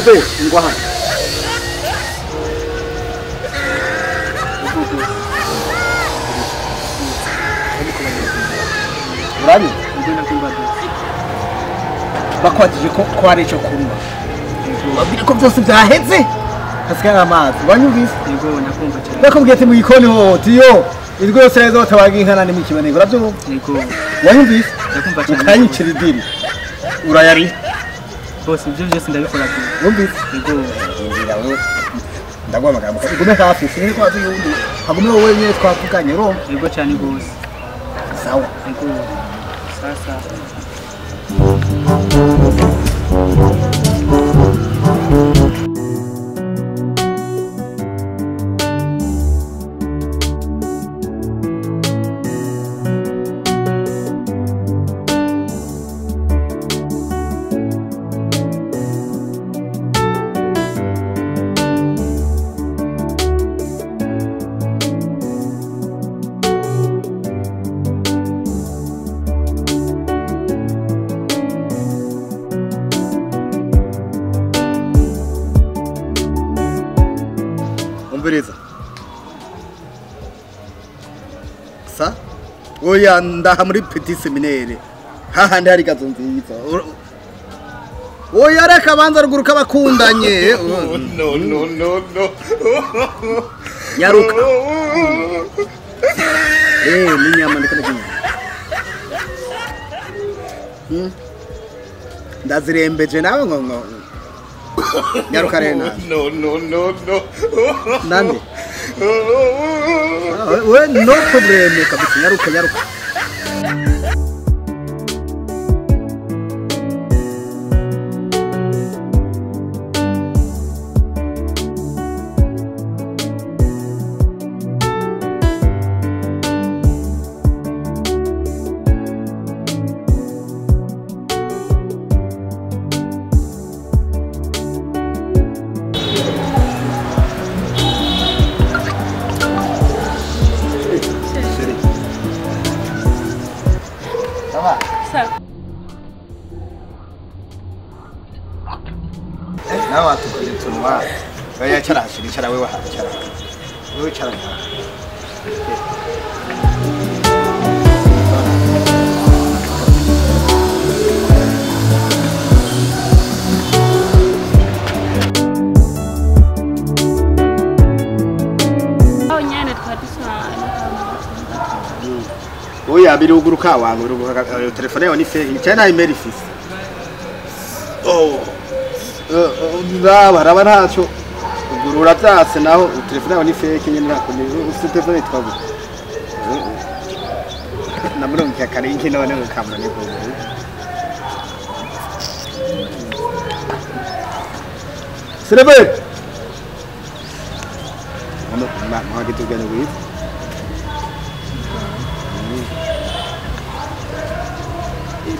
Serebe ingwa hano. Urani? Ngenda kumbada. Bakwatije ko ari cyo kunywa. Babiri ko byose byaheze. Hasigara amazi. Wanyumvise? Yego ndakumva cyane. Bakubwiye ati mu gikoni ho tiyo. Irwo yose rezo tabaga inkana ni mu kibaneko. Uravyo? Yego. Wanyumvise? Ndakumva cyane. Ukanyicira idiri. Urayari? Bose ibyo byose ndabikora tu. Wumvise? Yego. Inzira we. Ndagwa amagambo. Gume hafi. Sinzi ko aziyundi. Hagume wowe nyine twavuganye ro. Yego cyane gose. Sawa. Yego. Sasa. Umbereza. Sa? Oya ndaha muri petit séminaire. Hahandi hari gazo nziza. Oya reka banza ruguruka bakundanye. No. Yaruka. Ni nyama ndikana kinyama. Ndazirembeje nawe ngo. Yaruka rena. No. Nande? We no problem kabisa yaruka. Nawa tukulitunwa. Oya cara wewe hachara. Wewe cara. Oya biruguruka wangu biruguruka telefone yawe ni fake cyane email ifise. Baraba ntacyo ugurura byase naho telefone yawe ni fake nyine nakone ufite telefone twabu namuronka karinki none mukamura ni bwo Serebe mama gitugana wizi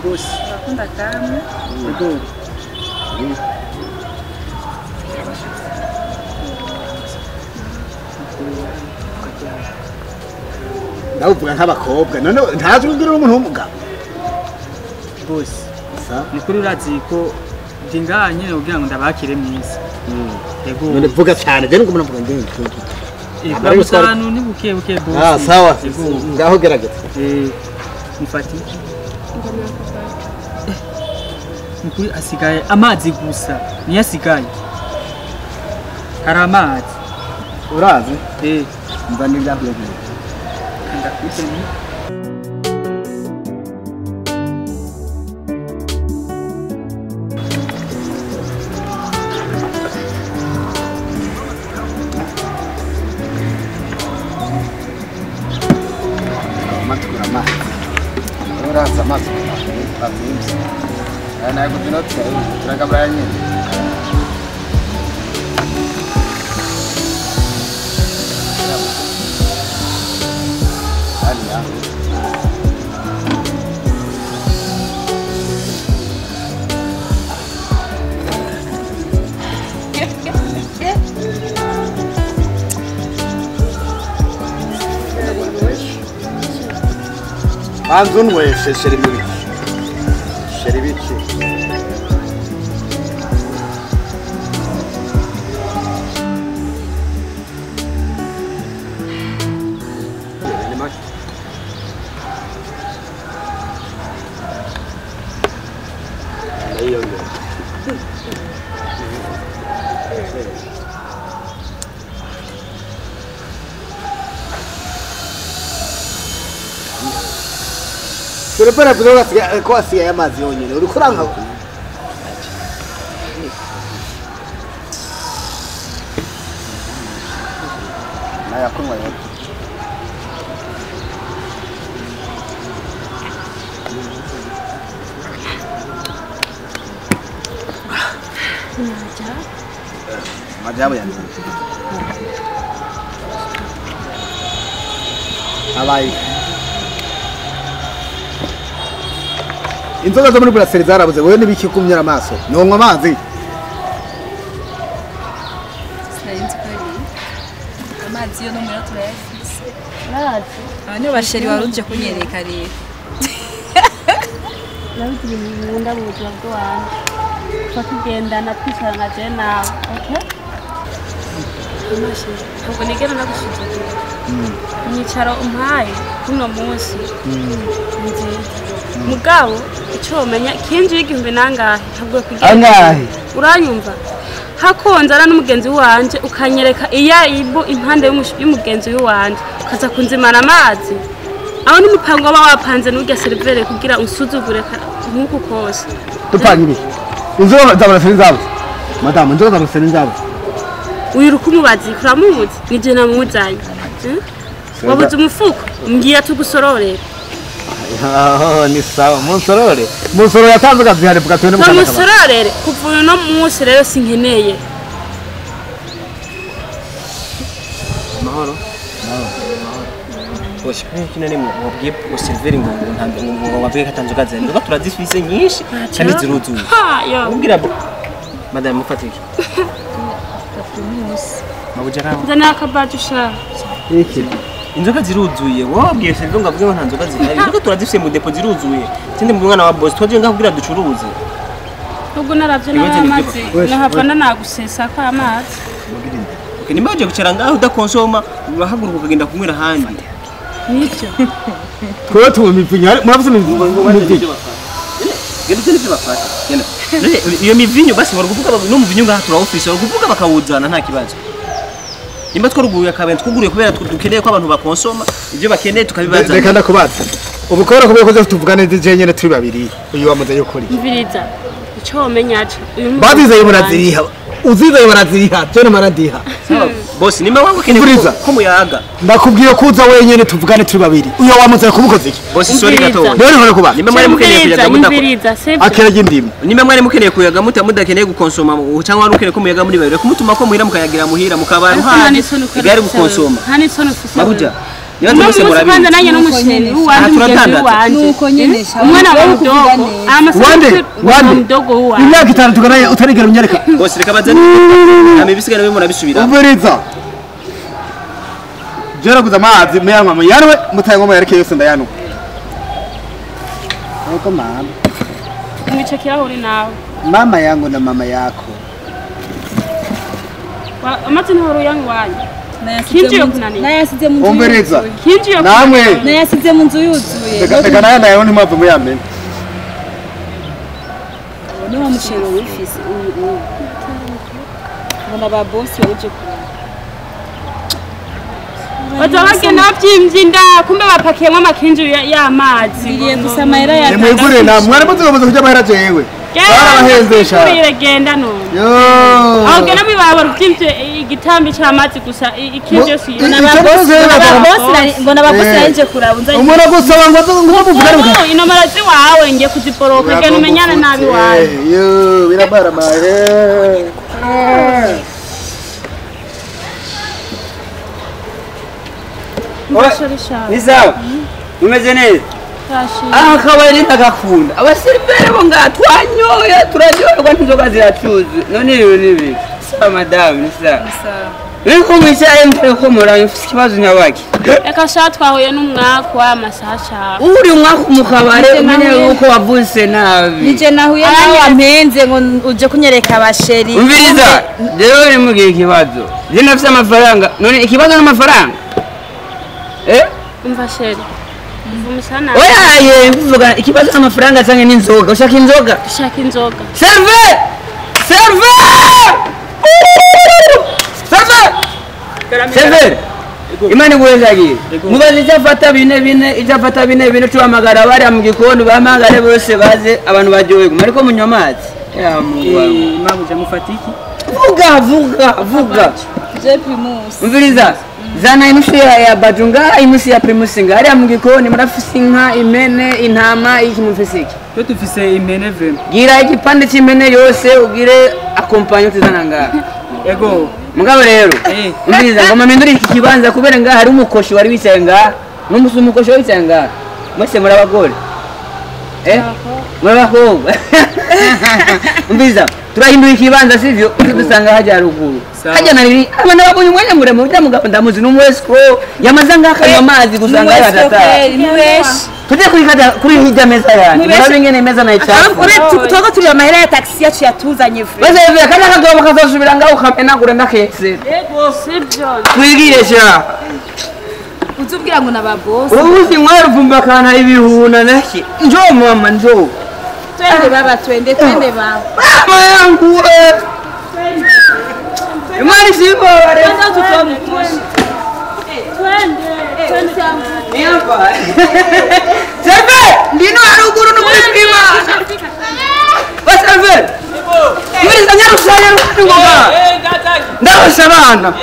Boss, nakunda kama. Yego. Navuga nk'abakobwa none ntazi kugira umuntu w'umugabo. Boss. Ni kuri urazi ko ndinganye ugira ngo ndabakire mwisi. Yego. None vuga cyane je ngo mvuga ngenge. Bamusanu ni buke boss. Sawa. Ngaho gerageza. Nifati. Nukuri asigaye amazi gusa niyo asigaye hari amazi urazi mva n'ibyavuye ndakwite ni matukura amazi uraza amazi abyimse naye kutinotse turagabura nyine Banzun we şeribiki. Turepera kuzoga ko asigaye amazi yonyene uri kuranga naya kunywa yo Majabu yani abayi inzoga zo muri Brasserie zarabuze wowe nibiki kumyira amaso nonywa amazi amazi yo no muri turayafise arazi abanyo basheri waruje kunyereka rero nabigire nkunda mu buzima bw'abantu tukagendana twicarana je nawe okay umashi ubwo nigera nagushyigikiye inyicaro umpaye kuno munsi nziza mugabo icyo umenya kinji y'igihumbi nangahe ntabwo kugira angahe uranyumva hakonzana n'umugenzi wanje ukanyereka iya ibo impande y'umugenzi wanje ukaza kunzimana amazi aho n'umupango waba wapanze n'urya serivere kugira usuzugure nk'uko kose dupangire inzoga za Brasserie zabo madame inzoga za Brasserie zabo wiruka umubazi kuramuzi nije namuzanye wabuze umufuko mbwira tugusororera ni sawa musorore yatanze gazihare bwatwe no musororere kuvuye no munsi rero sinkeneye mahoro Bosi kinene mubwiye Silver ngo wabwiye katanze gazihare ndo turazifise nyinshi kandi ziruzuye ubwira madame mufatike mabujara ndana akabaje sha iki inzoga ziruzuye wabwiye Silver ngo avuge ngo nta nzoga zihari inzoga turazifise mu depo ziruzuye tinde mu mwana wa boss twaje ngakubwira ducuruze ubwo naravye n'amazi nahapana nagusesa kwa amazi nimba uje gucara ngaho udakonsoma urahaguruka ukagenda kunywera handi nivyo twe tumipinya muravuze imivinyo Gende n'ibyo bafata genda iyo mivinyo basi barukuvuga no mu vinyo ngaha turawufise barukuvuga bakawuzana nta kibazo nimba twaruguye akabenzi kuguriye kubera dukeneye ko abantu bakonsoma ibyo bakeneye tukabibaza reka ndakubaza ubukora kubera ko tuvugane je nyene turi babiri uyu wamuze yukuri mviriza ico umenyaje bazize muraziriha uzize muraziriha je maradiha boss nimba wangu keneye ko muyaga ndakubwiye kuza wenyene tuvugane turi babiri uyu wamuze kumukoze iki boss sorry gato rero nkore kuba nimba mwari mukeneye kuyaga mviriza akeraje ndimo nimba mwari mukeneye kuyaga mudakeneye gukonsoma cyangwa wari ukeneye ko muyaga muri babiri kumutuma ko muhira mukayagira muhira mukabantu handi igari gukonsoma hani sono ufise mabuja nibaze mwese murabizi kandi nanye n'umusheri wanje nuko nyene sha umwana wa mdogo wande mdogo wa imyaka 5 tuganaye utarigera unyereka boss reka bazane amibisiga nawe murabisubira uburiza jera kuza amazi meyanywa mu yarwe mutaye ngoma yareke yose ndayanu uko mama mwichekera uri nawe mama yangu na mama yako amazi ni horu yangu wanje nayasize mu nzu umbereza kinjiye namwe nayasize mu nzu yuzuye reka nayo nayo ntimpamvu muyamenya ni wa mushero wifise ubona ba boss baruje Wazawagenda bavyimvye inda kumbe bapakiyemo amakinju y'amazi ngiye gusa amahera ya mwigure na mwari muzoboza kujya amahera jewe barabahezesha genda none yo aho gena mibaba ruvyimvye igitambi c'amazi gusa ikinju yose mbona ababosi yaje kuraba umwana gusaba ngo muvugane inomero ziwawe ngiye kuziporoka gena umenyana nabi wawe yo birabara mahe ni sawa umeze neza aha kabari ndagakunda abasirivere bo ngatwanyoye turaryoherwa n'inzoga ziracuze none ibi nibi sawa madamu ni sawa niko mwicaye mbere ko muranye ufite ikibazo nyabaki reka sha twahuye n'umwaka w'amasaha cyane uri umwaka mu kabare umenye uko wavuse nabi nije nahuye nawe ampenze ngo uje kunyereka abasheri umviriza rero ni mugiye ikibazo je nafise amafaranga none ikibazo n'amafaranga umva sheri umvumishana oya mvuga ikibazo amafaranga cyangwa n'inzoga ushaka inzoga ushaka inzoga serve imana iguhezagiye mubaze icyafata bine tuhamagara bariya mu gikoni bahamagare bose baze abantu baryoherwa ariko munywa amazi mabuja mufata iki vuga je primus umviriza zana inusu ya bajunga inusu ya primusinga hariya mu gikoni murafise inka impene intama iki mufise iki yo dufise impene vraiment gira igipande cy'impene yose ugire accompagne tuzana ngaha ego mugabo rero umviriza ngo maminduri iki kibanza kubera ngaha hari umukoshi wari wicaye ngaha umukoshi wari wicaye ngaha mwese muri abagore muri abakobwa umviriza turahindura ikibanza sivyo dusanga hajya haruguru hajya nariri abana babonye umwanya muremure ujya mugabo ndamuzi n'umwesiko yamaze ngakanywa amazi gusanga yaratataye tujye kuri hirya meza yanjye murabe ingene imeza nayicafu tutoka turi amahera ya taxi yacu yatuzanye vre bazevye kana kagabo bakazosubira ngaho ukamenagura ndaketse twigire sha uzubwira ngo nababoss ubuzi mwaruvumba kana ibihuna naki njoo mama njoo twende baba twende baba mama yangu imani sipo wale twende niapa serve ndino haruguru n'umupima baserve muri zanyarusaya ngoma ndabasha abana